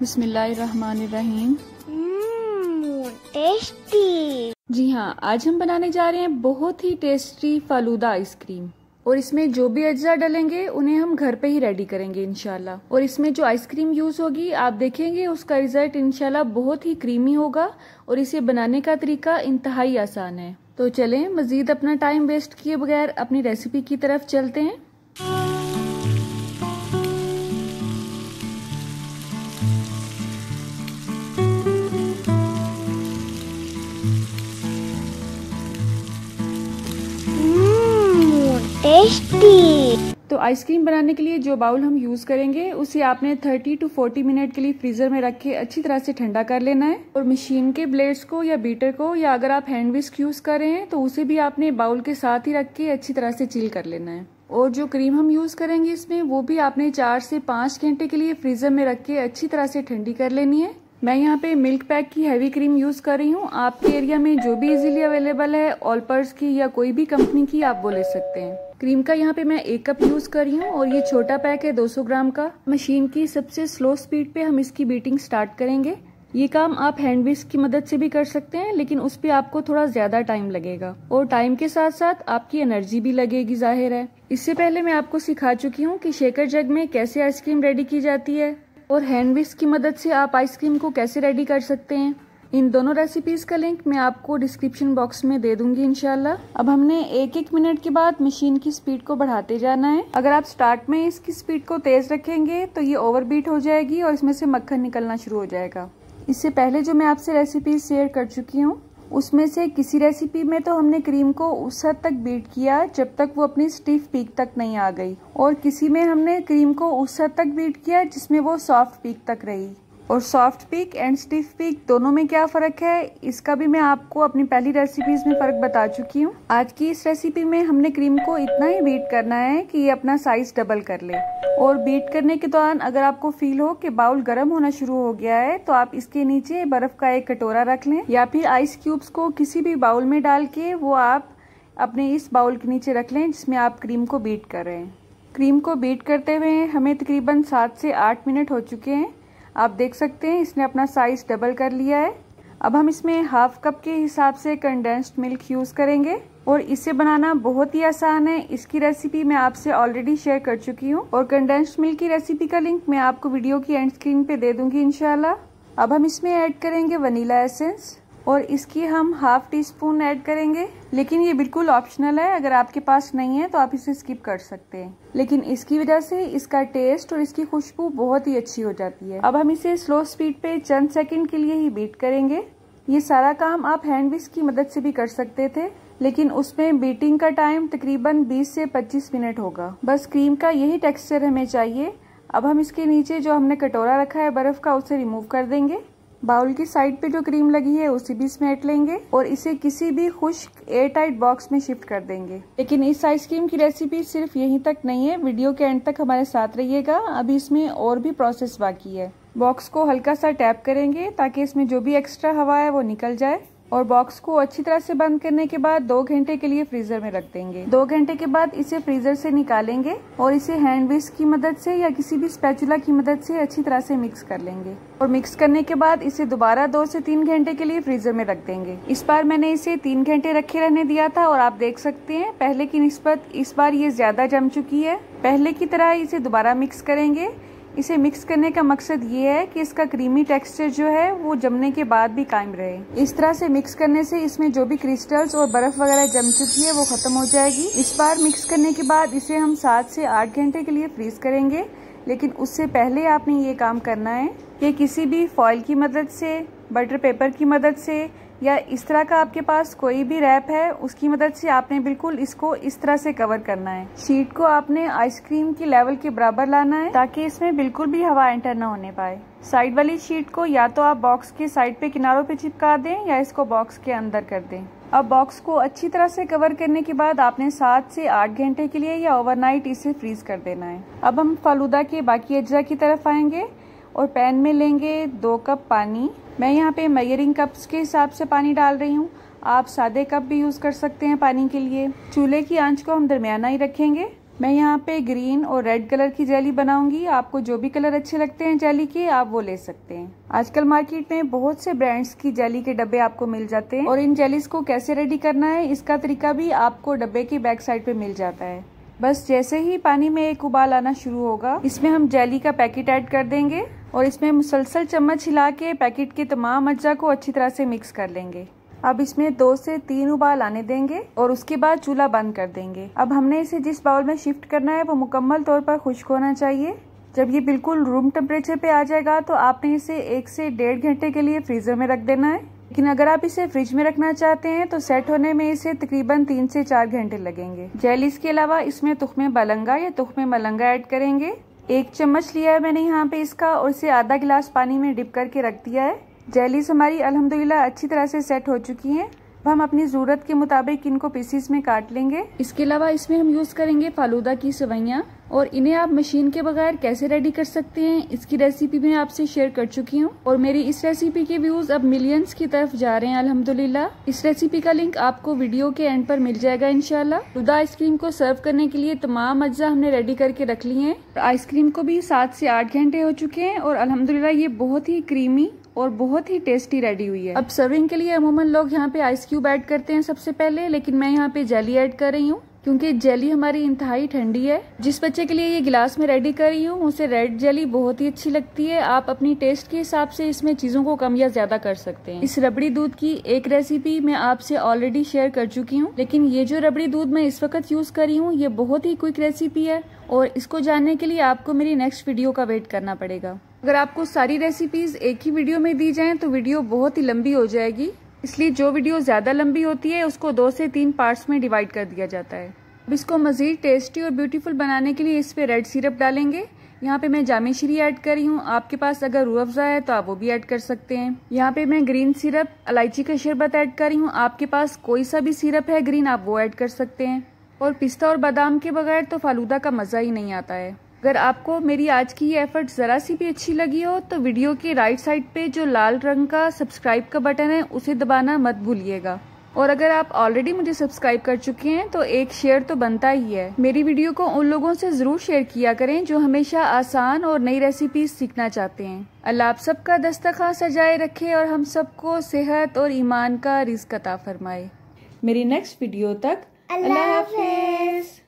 बिस्मिल्लाहिर्रहमानिर्रहीम। टेस्टी। जी हाँ, आज हम बनाने जा रहे हैं बहुत ही टेस्टी फालूदा आइसक्रीम। और इसमें जो भी अज्जा डलेंगे उन्हें हम घर पे ही रेडी करेंगे इंशाल्लाह। और इसमें जो आइसक्रीम यूज होगी आप देखेंगे उसका रिजल्ट इंशाल्लाह बहुत ही क्रीमी होगा। और इसे बनाने का तरीका इंतहाई आसान है। तो चलें मजीद अपना टाइम वेस्ट किए बगैर अपनी रेसिपी की तरफ चलते हैं। टेस्टी। तो आइसक्रीम बनाने के लिए जो बाउल हम यूज करेंगे उसे आपने 30 to 40 मिनट के लिए फ्रीजर में रख के अच्छी तरह से ठंडा कर लेना है। और मशीन के ब्लेड्स को या बीटर को या अगर आप हैंड विस्क यूज कर रहे हैं तो उसे भी आपने बाउल के साथ ही रख के अच्छी तरह से चिल कर लेना है। और जो क्रीम हम यूज करेंगे इसमें वो भी आपने 4 से 5 घंटे के लिए फ्रीजर में रख के अच्छी तरह से ठंडी कर लेनी है। मैं यहाँ पे मिल्क पैक की हैवी क्रीम यूज कर रही हूँ। आपके एरिया में जो भी इजीली अवेलेबल है ऑलपर्स की या कोई भी कंपनी की आप वो ले सकते हैं। क्रीम का यहाँ पे मैं 1 कप यूज कर रही हूँ और ये छोटा पैक है 200 ग्राम का। मशीन की सबसे स्लो स्पीड पे हम इसकी बीटिंग स्टार्ट करेंगे। ये काम आप हैंड विस्क की मदद से भी कर सकते हैं लेकिन उस पे आपको थोड़ा ज्यादा टाइम लगेगा और टाइम के साथ साथ आपकी एनर्जी भी लगेगी जाहिर है। इससे पहले मैं आपको सिखा चुकी हूँ कि शेकर जग में कैसे आइसक्रीम रेडी की जाती है और हैंड विस्क की मदद से आप आइसक्रीम को कैसे रेडी कर सकते हैं। इन दोनों रेसिपीज का लिंक मैं आपको डिस्क्रिप्शन बॉक्स में दे दूंगी इंशाल्लाह। अब हमने 1-1 मिनट के बाद मशीन की स्पीड को बढ़ाते जाना है। अगर आप स्टार्ट में इसकी स्पीड को तेज रखेंगे तो ये ओवरबीट हो जाएगी और इसमें से मक्खन निकलना शुरू हो जाएगा। इससे पहले जो मैं आपसे रेसिपीज शेयर कर चुकी हूँ उसमें से किसी रेसिपी में तो हमने क्रीम को उस हद तक बीट किया जब तक वो अपनी स्टिफ पीक तक नहीं आ गई और किसी में हमने क्रीम को उस हद तक बीट किया जिसमें वो सॉफ्ट पीक तक रही। और soft peak and stiff peak दोनों में क्या फर्क है इसका भी मैं आपको अपनी पहली रेसिपीज में फर्क बता चुकी हूँ। आज की इस रेसिपी में हमने क्रीम को इतना ही बीट करना है कि ये अपना साइज डबल कर ले। और बीट करने के दौरान अगर आपको फील हो कि बाउल गर्म होना शुरू हो गया है तो आप इसके नीचे बर्फ का एक कटोरा रख लें या फिर आइस क्यूब्स को किसी भी बाउल में डाल के वो आप अपने इस बाउल के नीचे रख लें जिसमें आप क्रीम को बीट कर रहे हैं। क्रीम को बीट करते हुए हमें तकरीबन 7 से 8 मिनट हो चुके हैं। आप देख सकते हैं इसने अपना साइज डबल कर लिया है। अब हम इसमें हाफ कप के हिसाब से कंडेंस्ड मिल्क यूज करेंगे और इसे बनाना बहुत ही आसान है। इसकी रेसिपी मैं आपसे ऑलरेडी शेयर कर चुकी हूँ और कंडेंस्ड मिल्क की रेसिपी का लिंक मैं आपको वीडियो की एंड स्क्रीन पे दे दूंगी इंशाल्लाह। अब हम इसमें ऐड करेंगे वनीला एसेंस और इसकी हम ½ टीस्पून ऐड करेंगे लेकिन ये बिल्कुल ऑप्शनल है। अगर आपके पास नहीं है तो आप इसे स्किप कर सकते हैं लेकिन इसकी वजह से इसका टेस्ट और इसकी खुशबू बहुत ही अच्छी हो जाती है। अब हम इसे स्लो स्पीड पे चंद सेकंड के लिए ही बीट करेंगे। ये सारा काम आप हैंड विस्क की मदद से भी कर सकते थे लेकिन उसमें बीटिंग का टाइम तकरीबन 20 से 25 मिनट होगा। बस क्रीम का यही टेक्सचर हमें चाहिए। अब हम इसके नीचे जो हमने कटोरा रखा है बर्फ का उसे रिमूव कर देंगे। बाउल की साइड पे जो क्रीम लगी है उसे भी इसमें ऐड लेंगे और इसे किसी भी खुश्क एयर टाइट बॉक्स में शिफ्ट कर देंगे। लेकिन इस आइसक्रीम की रेसिपी सिर्फ यहीं तक नहीं है, वीडियो के एंड तक हमारे साथ रहिएगा। अभी इसमें और भी प्रोसेस बाकी है। बॉक्स को हल्का सा टैप करेंगे ताकि इसमें जो भी एक्स्ट्रा हवा है वो निकल जाए और बॉक्स को अच्छी तरह से बंद करने के बाद 2 घंटे के लिए फ्रीजर में रख देंगे। 2 घंटे के बाद इसे फ्रीजर से निकालेंगे और इसे हैंड विस्क की मदद से या किसी भी स्पैचुला की मदद से अच्छी तरह से मिक्स कर लेंगे और मिक्स करने के बाद इसे दोबारा 2 से 3 घंटे के लिए फ्रीजर में रख देंगे। इस बार मैंने इसे 3 घंटे रखे रहने दिया था और आप देख सकते हैं पहले की निस्बत इस बार ये ज्यादा जम चुकी है। पहले की तरह इसे दोबारा मिक्स करेंगे। इसे मिक्स करने का मकसद ये है कि इसका क्रीमी टेक्सचर जो है वो जमने के बाद भी कायम रहे। इस तरह से मिक्स करने से इसमें जो भी क्रिस्टल्स और बर्फ वगैरह जम चुकी है वो खत्म हो जाएगी। इस बार मिक्स करने के बाद इसे हम 7 से 8 घंटे के लिए फ्रीज करेंगे लेकिन उससे पहले आपने ये काम करना है कि किसी भी फॉइल की मदद से, बटर पेपर की मदद से या इस तरह का आपके पास कोई भी रैप है उसकी मदद से आपने बिल्कुल इसको इस तरह से कवर करना है। शीट को आपने आइसक्रीम की लेवल के बराबर लाना है ताकि इसमें बिल्कुल भी हवा एंटर न होने पाए। साइड वाली शीट को या तो आप बॉक्स के साइड पे किनारों पे चिपका दें या इसको बॉक्स के अंदर कर दें। अब बॉक्स को अच्छी तरह से कवर करने के बाद आपने 7 से 8 घंटे के लिए या ओवरनाइट इसे फ्रीज कर देना है। अब हम फालूदा के बाकी अज्जा की तरफ आएंगे और पैन में लेंगे 2 कप पानी। मैं यहाँ पे मेजरिंग कप्स के हिसाब से पानी डाल रही हूँ। आप सादे कप भी यूज कर सकते हैं पानी के लिए। चूल्हे की आंच को हम दरमियाना ही रखेंगे मैं यहाँ पे ग्रीन और रेड कलर की जेली बनाऊंगी। आपको जो भी कलर अच्छे लगते हैं जेली के आप वो ले सकते हैं। आजकल मार्केट में बहुत से ब्रांड्स की जेली के डब्बे आपको मिल जाते हैं और इन जेलीज को कैसे रेडी करना है इसका तरीका भी आपको डब्बे की बैक साइड पे मिल जाता है। बस जैसे ही पानी में एक उबाल आना शुरू होगा इसमें हम जेली का पैकेट ऐड कर देंगे और इसमें मुसलसल चम्मच हिला के पैकेट के तमाम अज्जा को अच्छी तरह से मिक्स कर लेंगे। अब इसमें 2 से 3 उबाल आने देंगे और उसके बाद चूल्हा बंद कर देंगे। अब हमने इसे जिस बाउल में शिफ्ट करना है वो मुकम्मल तौर पर खुश्क होना चाहिए। जब ये बिल्कुल रूम टेम्परेचर पे आ जाएगा तो आपने इसे 1 से 1.5 घंटे के लिए फ्रीजर में रख देना है। लेकिन अगर आप इसे फ्रिज में रखना चाहते हैं तो सेट होने में इसे तकरीबन 3 से 4 घंटे लगेंगे। जेलीज के अलावा इसमें तुख्मे बलंगा या तुख्मे मलंगा ऐड करेंगे। 1 चम्मच लिया है मैंने यहाँ पे इसका और इसे आधा गिलास पानी में डिप करके रख दिया है। जेलीज हमारी अल्हम्दुलिल्लाह अच्छी तरह से सेट हो चुकी हैं। अब हम अपनी जरूरत के मुताबिक इनको पीसीस में काट लेंगे। इसके अलावा इसमें हम यूज करेंगे फालूदा की सेवइयां और इन्हें आप मशीन के बगैर कैसे रेडी कर सकते हैं इसकी रेसिपी मैं आपसे शेयर कर चुकी हूँ और मेरी इस रेसिपी के व्यूज अब मिलियंस की तरफ जा रहे हैं अल्हम्दुलिल्लाह। इस रेसिपी का लिंक आपको वीडियो के एंड पर मिल जाएगा इंशाल्लाह। फालूदा आइसक्रीम को सर्व करने के लिए तमाम अज्जा हमने रेडी करके रख लिए हैं। आइसक्रीम को भी 7 से 8 घंटे हो चुके हैं और अल्हम्दुलिल्लाह ये बहुत ही क्रीमी और बहुत ही टेस्टी रेडी हुई है। अब सर्विंग के लिए अमूमन लोग यहाँ पे आइस क्यूब ऐड करते हैं सबसे पहले, लेकिन मैं यहाँ पे जेली ऐड कर रही हूँ क्योंकि जेली हमारी इंतहाई ठंडी है। जिस बच्चे के लिए ये गिलास में रेडी कर रही हूँ उसे रेड जेली बहुत ही अच्छी लगती है। आप अपनी टेस्ट के हिसाब से इसमें चीजों को कम या ज्यादा कर सकते हैं। इस रबड़ी दूध की एक रेसिपी मैं आपसे ऑलरेडी शेयर कर चुकी हूँ, लेकिन ये जो रबड़ी दूध मैं इस वक्त यूज कर रही हूँ ये बहुत ही क्विक रेसिपी है और इसको जानने के लिए आपको मेरी नेक्स्ट वीडियो का वेट करना पड़ेगा। अगर आपको सारी रेसिपीज एक ही वीडियो में दी जाएं तो वीडियो बहुत ही लंबी हो जाएगी, इसलिए जो वीडियो ज्यादा लंबी होती है उसको 2 से 3 पार्ट्स में डिवाइड कर दिया जाता है। अब इसको मजीद टेस्टी और ब्यूटीफुल बनाने के लिए इस पे रेड सिरप डालेंगे। यहाँ पे मैं जामे श्री ऐड कर रही हूँ। आपके पास अगर रूह अफ़ज़ा है तो आप वो भी ऐड कर सकते हैं। यहाँ पे मैं ग्रीन सिरप इलायची का शरबत ऐड कर रही हूँ। आपके पास कोई सा भी सिरप है ग्रीन आप वो ऐड कर सकते हैं। और पिस्ता और बादाम के बगैर तो फालूदा का मजा ही नहीं आता है। अगर आपको मेरी आज की ये एफर्ट जरा सी भी अच्छी लगी हो तो वीडियो के राइट साइड पे जो लाल रंग का सब्सक्राइब का बटन है उसे दबाना मत भूलिएगा। और अगर आप ऑलरेडी मुझे सब्सक्राइब कर चुके हैं तो एक शेयर तो बनता ही है। मेरी वीडियो को उन लोगों से जरूर शेयर किया करें जो हमेशा आसान और नई रेसिपी सीखना चाहते हैं। अल्लाह आप सबका दस्तरखान सजाए रखे और हम सबको सेहत और ईमान का रिज़्क़ अता फरमाए। मेरी नेक्स्ट वीडियो तक अल्लाह हाफिज।